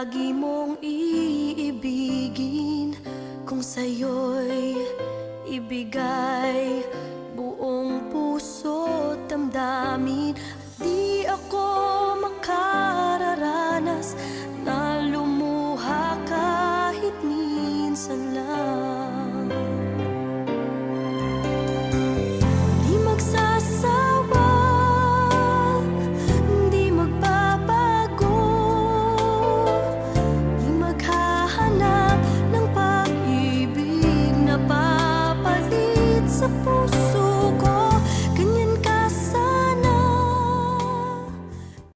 lagi mong iibigin, kung sa'yo'y ibigay buong puso't damdamin. Di ako makararanas